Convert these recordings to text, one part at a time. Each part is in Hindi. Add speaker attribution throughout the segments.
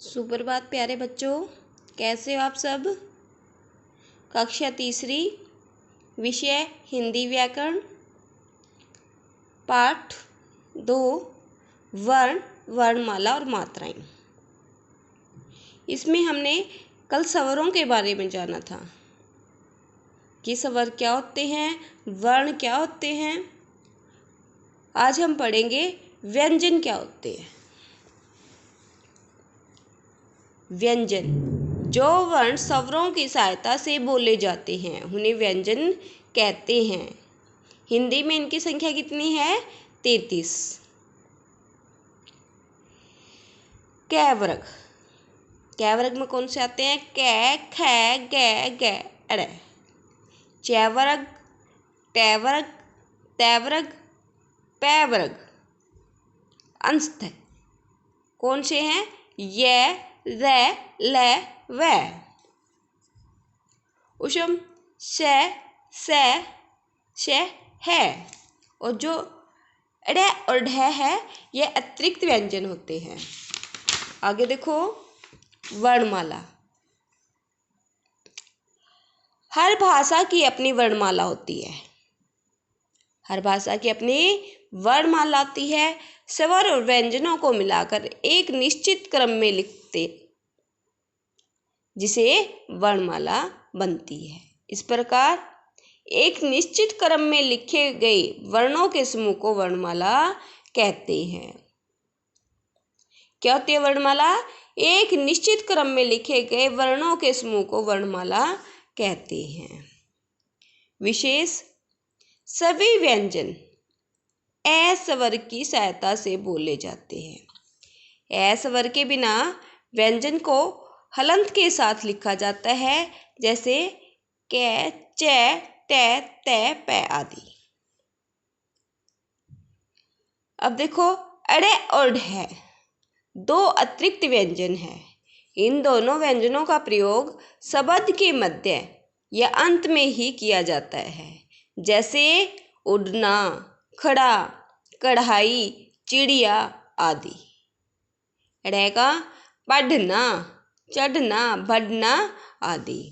Speaker 1: सुप्रभात प्यारे बच्चों, कैसे हो आप सब। कक्षा तीसरी, विषय हिंदी व्याकरण, पाठ 2, वर्ण, वर्णमाला और मात्राएं। इसमें हमने कल स्वरों के बारे में जाना था कि स्वर क्या होते हैं, वर्ण क्या होते हैं। आज हम पढ़ेंगे व्यंजन क्या होते हैं। व्यंजन, जो वर्ण स्वरों की सहायता से बोले जाते हैं उन्हें व्यंजन कहते हैं। हिंदी में इनकी संख्या कितनी है? 33। कै वर्ग, कै वर्ग में कौन से आते हैं? कै, ख, ग, ग, अड़। चै वर्ग, टै वर्ग, तै वर्ग, पै वर्ग। अंश कौन से हैं? य, रै, लै, वै। उष्म श, से, श, है। और जो ड़ और ढ है ये अतिरिक्त व्यंजन होते हैं। आगे देखो, वर्णमाला। हर भाषा की अपनी वर्णमाला होती है। हर भाषा की अपनी वर्णमाला होती है। स्वर और व्यंजनों को मिलाकर एक निश्चित क्रम में लिखते जिसे वर्णमाला बनती है। इस प्रकार एक निश्चित क्रम में लिखे गए वर्णों के समूह को वर्णमाला कहते हैं। क्या होती है वर्णमाला? एक निश्चित क्रम में लिखे गए वर्णों के समूह को वर्णमाला कहते हैं। विशेष, सभी व्यंजन ए स्वर की सहायता से बोले जाते हैं। ए स्वर के बिना व्यंजन को हलंत के साथ लिखा जाता है, जैसे कै, चै, टै, तै, पै आदि। अब देखो, अड़े और ढे दो अतिरिक्त व्यंजन हैं। इन दोनों व्यंजनों का प्रयोग शब्द के मध्य या अंत में ही किया जाता है, जैसे उड़ना, खड़ा, कढ़ाई, चिड़िया आदि। रहेगा पढ़ना, चढ़ना, बढ़ना आदि।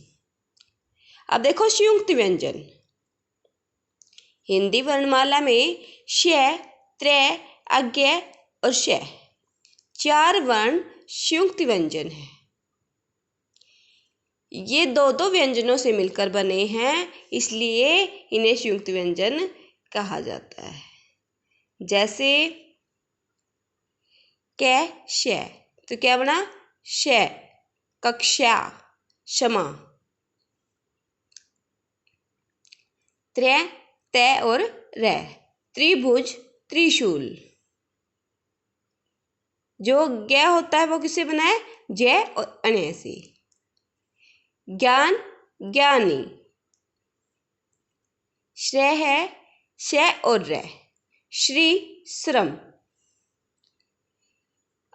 Speaker 1: अब देखो संयुक्त व्यंजन। हिंदी वर्णमाला में श, त्रै, अज्ञ और श 4 वर्ण संयुक्त व्यंजन हैं। ये दो व्यंजनों से मिलकर बने हैं, इसलिए इन्हें संयुक्त व्यंजन कहा जाता है। जैसे कै, श, तो क्या बना? श, कक्षा, क्षमा। त्रै, तै और रै, त्रिभुज, त्रिशूल। जो ज्ञ होता है वो किससे बना है? जय और अण्य से। ज्ञान, ज्ञानी। श्रेय है श और रै, श्री, श्रम।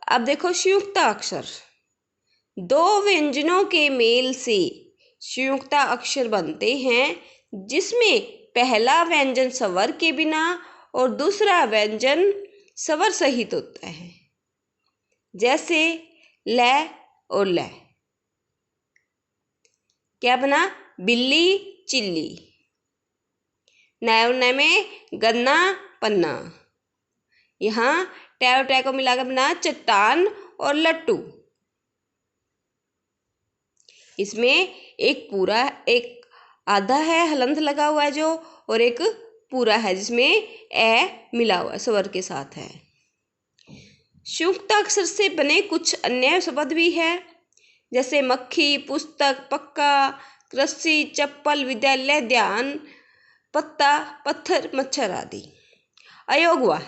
Speaker 1: अब देखो संयुक्त अक्षर। दो व्यंजनों के मेल से संयुक्त अक्षर बनते हैं, जिसमें पहला व्यंजन स्वर के बिना और दूसरा व्यंजन स्वर सहित होता है, जैसे लै और लै। क्या बना? बिल्ली, चिल्ली। नै और नै में गन्ना, पन्ना। यहाँ टै और टै को मिलाकर बना चट्टान और लट्टू। इसमें एक आधा है हलंत लगा हुआ है जो, और एक पूरा है जिसमें ए मिला हुआ स्वर के साथ है। संयुक्त अक्षर से बने कुछ अन्य शब्द भी है, जैसे मक्खी, पुस्तक, पक्का, कृषि, चप्पल, विद्यालय, ध्यान, पत्ता, पत्थर, मच्छर आदि। अयोग हुआ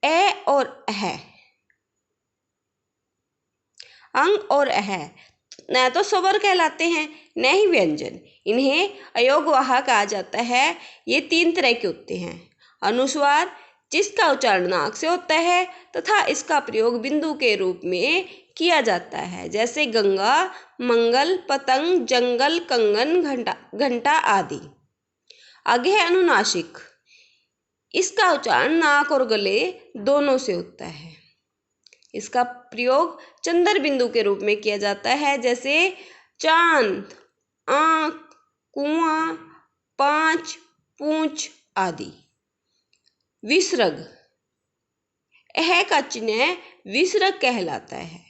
Speaker 1: ए और अह, अंग और अह न तो स्वर कहलाते हैं न ही व्यंजन, इन्हें अयोगवाह कहा जाता है। ये 3 तरह के होते हैं। अनुस्वार, जिसका उच्चारण नाक से होता है तथा इसका प्रयोग बिंदु के रूप में किया जाता है, जैसे गंगा, मंगल, पतंग, जंगल, कंगन, घंटा आदि। आगे है अनुनासिक, इसका उच्चारण नाक और गले दोनों से होता है। इसका प्रयोग चंद्र बिंदु के रूप में किया जाता है, जैसे चांद, आंख, कुआं, पांच, पूंछ आदि। विसर्ग, अह का चिन्ह विसर्ग कहलाता है।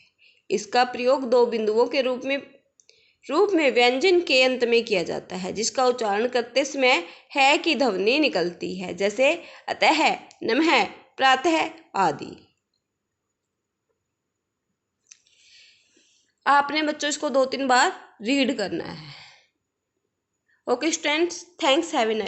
Speaker 1: इसका प्रयोग दो बिंदुओं के रूप में व्यंजन के अंत में किया जाता है, जिसका उच्चारण करते समय है की ध्वनि निकलती है, जैसे अतः, नमः, प्रातः आदि। आपने बच्चों इसको 2-3 बार रीड करना है। Okay students, thanks, have a nice